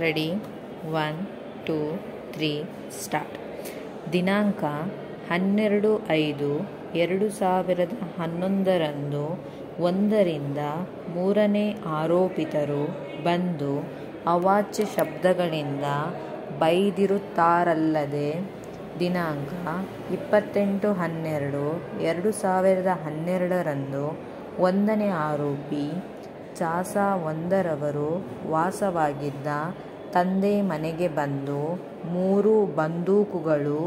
Ready 1 2 3 start. ದಿನಾಂಕ 12/5/2011 1ರಿಂದ 3ನೇ ಆರೋಪಿತರು ಬಂದು ಅವಾಚ್ಯ ಶಬ್ದಗಳಿಂದ ಬೈದಿರುತ್ತಾರಲ್ಲದೆ ದಿನಾಂಕ 28/12/2012 1ನೇ ಆರೋಪಿ ಚಾಸಾ 1ರವರು ವಾಸವಾಗಿದ್ದ ತಂದೆ ಮನೆಗೆ ಬಂದು 3 ಬಂದೂಕುಗಳು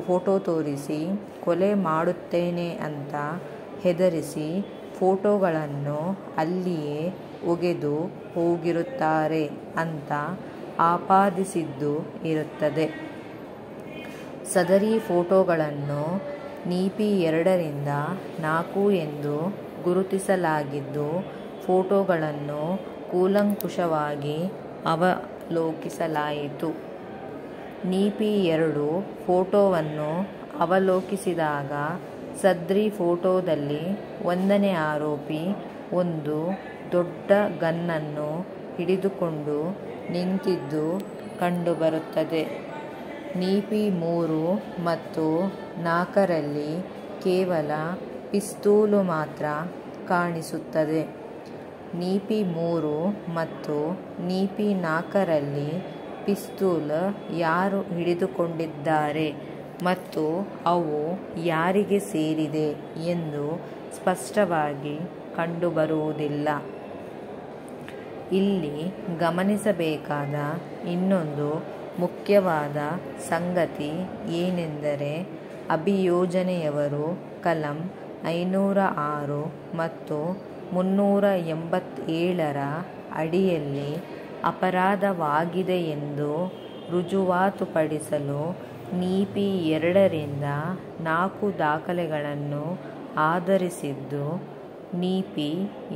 ಫೋಟೋ ತೋರಿಸಿ ಕೊಲೆ ಮಾಡುತ್ತೇನೆ ಅಂತ ಹೆದರಿಸಿ ಫೋಟೋಗಳನ್ನು ಅಲ್ಲಿಯೇ ಒಗೆದು ಹೋಗಿರುತ್ತಾರೆ ಅಂತ ಆಪಾದಿಸಿದ್ದು ಇರುತ್ತದೆ. ಸದರಿ ಫೋಟೋಗಳನ್ನು ನೀಪಿ 2ರಿಂದ 4 ಎಂದು ಗುರುತಿಸಲಾಗಿದ್ದು ಫೋಟೋಗಳನ್ನು ಕೂಲಂಕುಷವಾಗಿ ಅವಲೋಕಿಸಲಾಯಿತು. ನೀಪಿ 2 ಫೋಟೋವನ್ನು ಅವಲೋಕಿಸಿದಾಗ ಸದ್ರಿ ಫೋಟೋದಲ್ಲಿ 1ನೇ ಆರೋಪಿ ಒಂದು ದೊಡ್ಡ ಗನ್ನನ್ನು ಹಿಡಿದುಕೊಂಡು ನಿಂತಿದ್ದು ಕಂಡುಬರುತ್ತದೆ. ನೀಪಿ 3 ಮತ್ತು 4ರಲ್ಲಿ ಕೇವಲ ಪಿಸ್ತೂಲು ಮಾತ್ರ ಕಾಣಿಸುತ್ತದೆ. ನೀಪಿ 3 ಮತ್ತು ನೀಪಿ 4ರಲ್ಲಿ ಪಿಸ್ತೂಲ್ ಯಾರು ಹಿಡಿದುಕೊಂಡಿದ್ದಾರೆ ಮತ್ತು ಅವು ಯಾರಿಗೆ ಸೇರಿದೆ ಎಂದು ಸ್ಪಷ್ಟವಾಗಿ ಕಂಡುಬರುವುದಿಲ್ಲ. ಇಲ್ಲಿ ಗಮನಿಸಬೇಕಾದ ಇನ್ನೊಂದು ಮುಖ್ಯವಾದ ಸಂಗತಿ ಏನೆಂದರೆ ಅಭಿಯೋಜನೆಯವರು ಕಲಂ 506 ಮತ್ತು 387ರ ಅಡಿಯಲ್ಲಿ ಅಪರಾಧವಾಗಿದೆ ಎಂದು ರುಜುವಾತುಪಡಿಸಲು ನೀಪಿ 2ರಿಂದ 4 ದಾಖಲೆಗಳನ್ನು ಆಧರಿಸಿದ್ದು ನೀಪಿ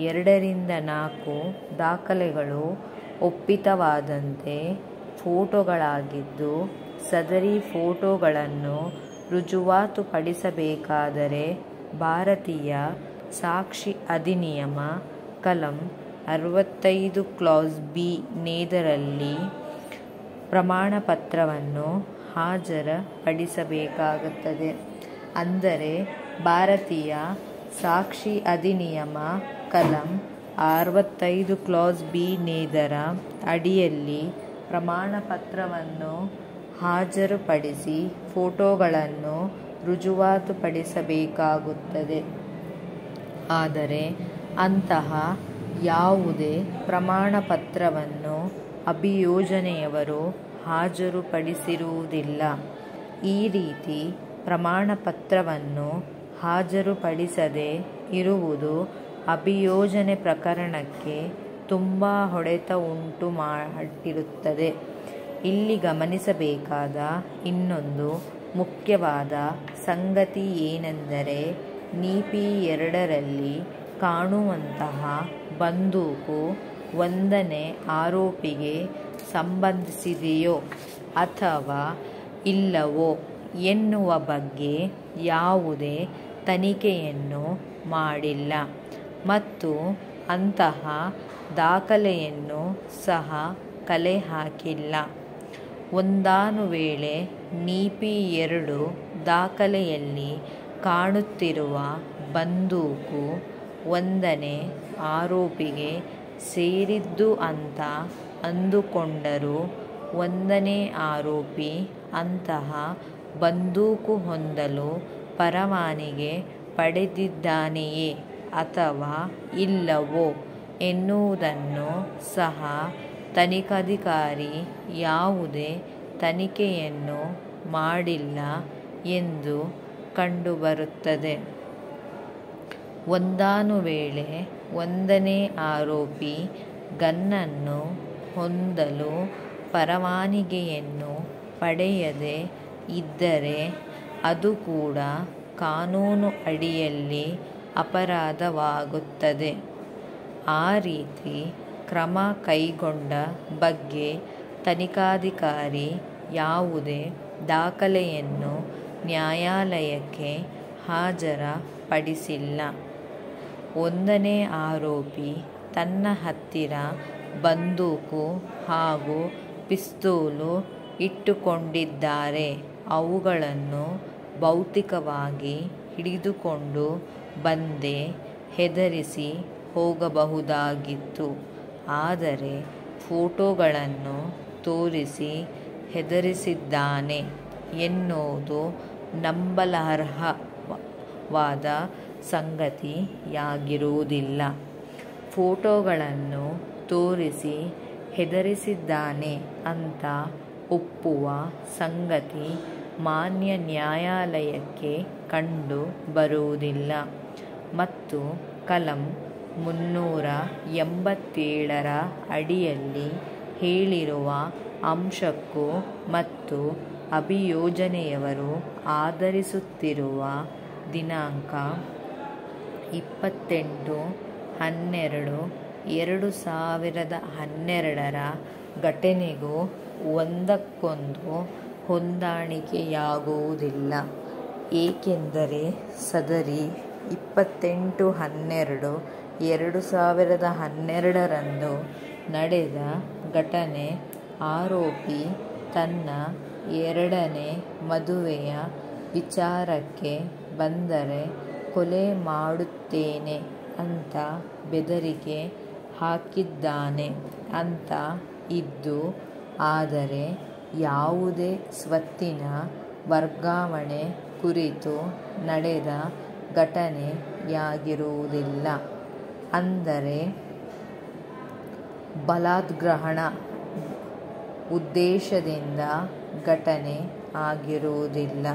2ರಿಂದ 4 ದಾಖಲೆಗಳು ಒಪ್ಪಿತವಾದಂತೆ ಫೋಟೋಗಳಾಗಿದ್ದು ಸದರಿ ಫೋಟೋಗಳನ್ನು ರುಜುವಾತುಪಡಿಸಬೇಕಾದರೆ ಭಾರತೀಯ ಸಾಕ್ಷಿ ಅಧಿನಿಯಮ ಕಲಂ 65 ಕ್ಲಾಸ್ ಬಿ ನೇದರಲ್ಲಿ ಪ್ರಮಾಣಪತ್ರವನ್ನು ಹಾಜರುಪಡಿಸಬೇಕಾಗುತ್ತದೆ. ಅಂದರೆ ಭಾರತೀಯ ಸಾಕ್ಷಿ ಅಧಿನಿಯಮ ಕಲಂ 65 ಕ್ಲಾಸ್ ಬಿ ನೇದರ ಅಡಿಯಲ್ಲಿ ಪ್ರಮಾಣಪತ್ರವನ್ನು ಹಾಜರುಪಡಿಸಿ ಫೋಟೋಗಳನ್ನು ರುಜುವಾತುಪಡಿಸಬೇಕಾಗುತ್ತದೆ. ಆದರೆ ಅಂತಹ ಯಾವುದೇ ಪ್ರಮಾಣಪತ್ರವನ್ನು ಅಭಿಯೋಜನೆಯವರು ಹಾಜರುಪಡಿಸಿರುವುದಿಲ್ಲ. ಈ ರೀತಿ ಪ್ರಮಾಣಪತ್ರವನ್ನು ಹಾಜರುಪಡಿಸದೇ ಇರುವುದು ಅಭಿಯೋಜನೆ ಪ್ರಕರಣಕ್ಕೆ ತುಂಬ ಹೊಡೆತ ಉಂಟು ಮಾಡಿರುತ್ತದೆ. ಇಲ್ಲಿ ಗಮನಿಸಬೇಕಾದ ಇನ್ನೊಂದು ಮುಖ್ಯವಾದ ಸಂಗತಿ ಏನೆಂದರೆ ನೀಪಿ 2ರಲ್ಲಿ ಕಾಣುವಂತಹ ಬಂದೂಕು 1ನೇ ಆರೋಪಿಗೆ ಸಂಬಂಧಿಸಿದೆಯೋ ಅಥವಾ ಇಲ್ಲವೋ ಎನ್ನುವ ಬಗ್ಗೆ ಯಾವುದೇ ತನಿಖೆಯನ್ನು ಮಾಡಿಲ್ಲ ಮತ್ತು ಅಂತಹ ದಾಖಲೆಯನ್ನು ಸಹ ಕಲೆ ಹಾಕಿಲ್ಲ. ಒಂದಾನುವೇಳೆ ನೀಪಿ 2 ದಾಖಲೆಯಲ್ಲಿ ಕಾಣುತ್ತಿರುವ ಬಂದೂಕು 1ನೇ ಆರೋಪಿಗೆ ಸೇರಿದ್ದು ಅಂತ ಅಂದುಕೊಂಡರೂ 1ನೇ ಆರೋಪಿ ಅಂತಹ ಬಂದೂಕು ಹೊಂದಲು ಪರವಾನಗಿ ಪಡೆದಿದ್ದಾನೆಯೇ ಅಥವಾ ಇಲ್ಲವೋ ಎನ್ನುವುದನ್ನು ಸಹ ತನಿಖಾಧಿಕಾರಿ ಯಾವುದೇ ತನಿಖೆಯನ್ನು ಮಾಡಿಲ್ಲ ಎಂದು ಕಂಡುಬರುತ್ತದೆ. ಒಂದಾನುವೇಳೆ 1ನೇ ಆರೋಪಿ ಗನ್ನನ್ನು ಹೊಂದಲು ಪರವಾನಗಿಯನ್ನು ಪಡೆಯದೇ ಇದ್ದರೆ ಅದು ಕೂಡ ಕಾನೂನು ಅಡಿಯಲ್ಲಿ ಅಪರಾಧವಾಗುತ್ತದೆ. ಆ ರೀತಿ ಕ್ರಮ ಕೈಗೊಂಡ ಬಗ್ಗೆ ತನಿಖಾಧಿಕಾರಿ ಯಾವುದೇ ದಾಖಲೆಯನ್ನು ನ್ಯಾಯಾಲಯಕ್ಕೆ ಹಾಜರುಪಡಿಸಿಲ್ಲ. 1ನೇ ಆರೋಪಿ ತನ್ನ ಹತ್ತಿರ ಬಂದೂಕು ಹಾಗೂ ಪಿಸ್ತೂಲು ಇಟ್ಟುಕೊಂಡಿದ್ದಾರೆ. ಅವುಗಳನ್ನು ಭೌತಿಕವಾಗಿ ಹಿಡಿದುಕೊಂಡು ಬಂದೇ ಹೆದರಿಸಿ ಹೋಗಬಹುದಾಗಿತ್ತು. ಆದರೆ ಫೋಟೋಗಳನ್ನು ತೋರಿಸಿ ಹೆದರಿಸಿದ್ದಾನೆ ಎನ್ನುವುದು ನಂಬಲರ್ಹವಾದ ಸಂಗತಿಯಾಗಿರುವುದಿಲ್ಲ. ಫೋಟೋಗಳನ್ನು ತೋರಿಸಿ ಹೆದರಿಸಿದ್ದಾನೆ ಅಂತ ಒಪ್ಪುವ ಸಂಗತಿ ಮಾನ್ಯ ನ್ಯಾಯಾಲಯಕ್ಕೆ ಕಂಡು ಬರುವುದಿಲ್ಲ ಮತ್ತು ಕಲಂ 387ರ ಅಡಿಯಲ್ಲಿ ಹೇಳಿರುವ ಅಂಶಕ್ಕೂ ಮತ್ತು ಅಭಿಯೋಜನೆಯವರು ಆಧರಿಸುತ್ತಿರುವ ದಿನಾಂಕ 28/12/2012ರ ಘಟನೆಗೂ ಒಂದಕ್ಕೊಂದು ಹೊಂದಾಣಿಕೆಯಾಗುವುದಿಲ್ಲ. ಏಕೆಂದರೆ ಸದರಿ 28/12/2012ರಂದು ನಡೆದ ಘಟನೆ ಆರೋಪಿ ತನ್ನ ಎರಡನೇ ಮದುವೆಯ ವಿಚಾರಕ್ಕೆ ಬಂದರೆ ಕೊಲೆ ಮಾಡುತ್ತೇನೆ ಅಂತ ಬೆದರಿಕೆ ಹಾಕಿದ್ದಾನೆ ಅಂತ ಇದ್ದು, ಆದರೆ ಯಾವುದೇ ಸ್ವತ್ತಿನ ವರ್ಗಾವಣೆ ಕುರಿತು ನಡೆದ ಘಟನೆಯಾಗಿರುವುದಿಲ್ಲ. ಅಂದರೆ ಬಲಾತ್ಗ್ರಹಣ ಉದ್ದೇಶದಿಂದ ಘಟನೆ ಆಗಿರುವುದಿಲ್ಲ.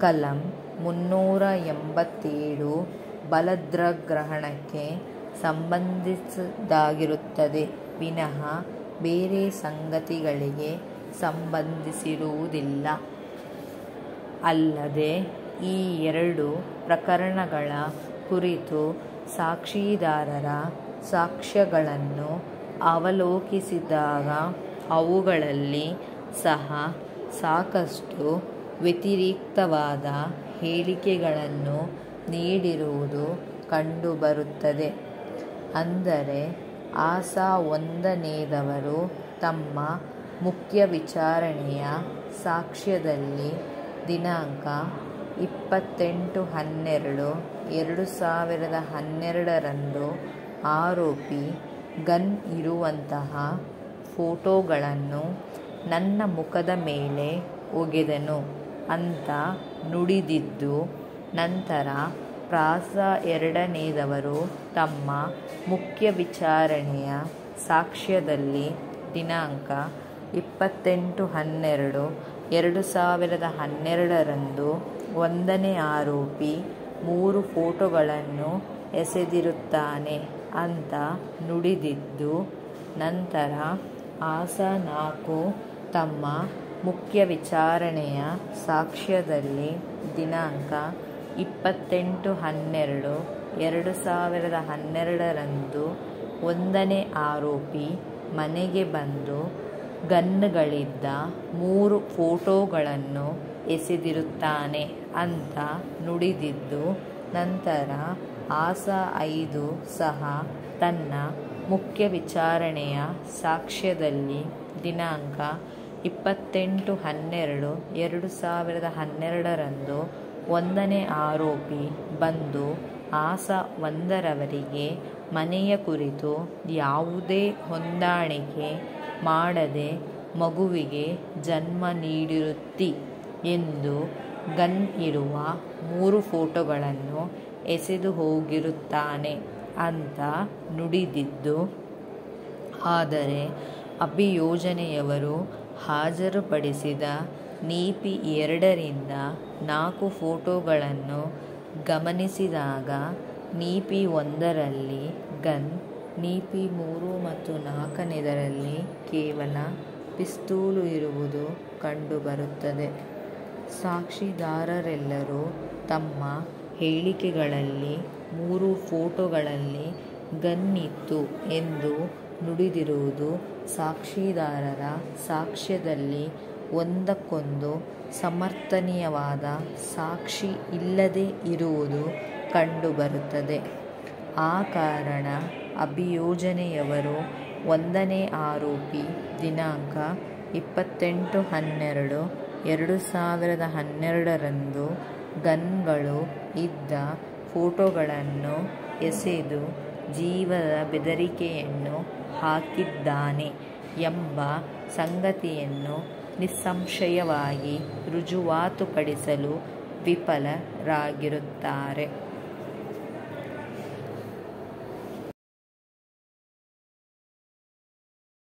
ಕಲಂ 387 ಬಲಾತ್ಗ್ರಹಣಕ್ಕೆ ಸಂಬಂಧಿಸಿದ್ದಾಗಿರುತ್ತದೆ ವಿನಃ ಬೇರೆ ಸಂಗತಿಗಳಿಗೆ ಸಂಬಂಧಿಸಿರುವುದಿಲ್ಲ. ಅಲ್ಲದೆ ಈ ಎರಡು ಪ್ರಕರಣಗಳ ಕುರಿತು ಸಾಕ್ಷಿದಾರರ ಸಾಕ್ಷ್ಯಗಳನ್ನು ಅವಲೋಕಿಸಿದಾಗ ಅವುಗಳಲ್ಲಿ ಸಹ ಸಾಕಷ್ಟು ವ್ಯತಿರಿಕ್ತವಾದ ಹೇಳಿಕೆಗಳನ್ನು ನೀಡಿರುವುದು ಕಂಡುಬರುತ್ತದೆ. ಅಂದರೆ ಆಸಾ 1ನೇದವರು ತಮ್ಮ ಮುಖ್ಯ ವಿಚಾರಣೆಯ ಸಾಕ್ಷ್ಯದಲ್ಲಿ ದಿನಾಂಕ 28/12/2012ರಂದು ಆರೋಪಿ ಗನ್ ಇರುವಂತಹ ಫೋಟೋಗಳನ್ನು ನನ್ನ ಮುಖದ ಮೇಲೆ ಒಗೆದನು ಅಂತ ನುಡಿದಿದ್ದು, ನಂತರ ಪ್ರಾಸಾ 2ನೇದವರು ತಮ್ಮ ಮುಖ್ಯ ವಿಚಾರಣೆಯ ಸಾಕ್ಷ್ಯದಲ್ಲಿ ದಿನಾಂಕ 28/12/2012ರಂದು 1ನೇ ಆರೋಪಿ 3 ಫೋಟೋಗಳನ್ನು ಎಸೆದಿರುತ್ತಾನೆ ಅಂತ ನುಡಿದಿದ್ದು, ನಂತರ ಆಸಾ 4 ತಮ್ಮ ಮುಖ್ಯ ವಿಚಾರಣೆಯ ಸಾಕ್ಷ್ಯದಲ್ಲಿ ದಿನಾಂಕ 28/12/2012ರಂದು 1ನೇ ಆರೋಪಿ ಮನೆಗೆ ಬಂದು ಗನ್ಗಳಿದ್ದ 3 ಫೋಟೋಗಳನ್ನು ಎಸೆದಿರುತ್ತಾನೆ ಅಂತ ನುಡಿದಿದ್ದು, ನಂತರ ಆಸಾ 5 ಸಹ ತನ್ನ ಮುಖ್ಯ ವಿಚಾರಣೆಯ ಸಾಕ್ಷ್ಯದಲ್ಲಿ ದಿನಾಂಕ 28/12/2012ರಂದು 1ನೇ ಆರೋಪಿ ಬಂದು ಆಸಾ 1ರವರಿಗೆ ಮನೆಯ ಕುರಿತು ಯಾವುದೇ ಹೊಂದಾಣಿಕೆ ಮಾಡದೆ ಮಗುವಿಗೆ ಜನ್ಮ ನೀಡಿರುತ್ತಿ ಎಂದು ಗನ್ ಇರುವ 3 ಫೋಟೋಗಳನ್ನು ಎಸೆದು ಹೋಗಿರುತ್ತಾನೆ ಅಂತ ನುಡಿದಿದ್ದು, ಆದರೆ ಅಭಿಯೋಜನೆಯವರು ಹಾಜರುಪಡಿಸಿದ ನೀಪಿ 2ರಿಂದ 4 ಫೋಟೋಗಳನ್ನು ಗಮನಿಸಿದಾಗ ನೀಪಿ 1ರಲ್ಲಿ ಗನ್, ನೀಪಿ 3 ಮತ್ತು 4ನೇದರಲ್ಲಿ ಕೇವಲ ಪಿಸ್ತೂಲು ಇರುವುದು ಕಂಡುಬರುತ್ತದೆ. ಸಾಕ್ಷಿದಾರರೆಲ್ಲರೂ ತಮ್ಮ ಹೇಳಿಕೆಗಳಲ್ಲಿ 3 ಫೋಟೋಗಳಲ್ಲಿ ಗನ್ ಇತ್ತು ಎಂದು ನುಡಿದಿರುವುದು ಸಾಕ್ಷಿದಾರರ ಸಾಕ್ಷ್ಯದಲ್ಲಿ ಒಂದಕ್ಕೊಂದು ಸಮರ್ಥನೀಯವಾದ ಸಾಕ್ಷಿ ಇಲ್ಲದೆ ಇರುವುದು ಕಂಡುಬರುತ್ತದೆ. ಆ ಕಾರಣ ಅಭಿಯೋಜನೆಯವರು ಒಂದನೇ ಆರೋಪಿ ದಿನಾಂಕ 28/12/2012 ಗನ್ಗಳು ಇದ್ದ ಫೋಟೋಗಳನ್ನು ಎಸೆದು ಜೀವದ ಬೆದರಿಕೆಯನ್ನು ಹಾಕಿದ್ದಾನೆ ಎಂಬ ಸಂಗತಿಯನ್ನು ನಿಸ್ಸಂಶಯವಾಗಿ ರುಜುವಾತುಪಡಿಸಲು ವಿಫಲರಾಗಿರುತ್ತಾರೆ.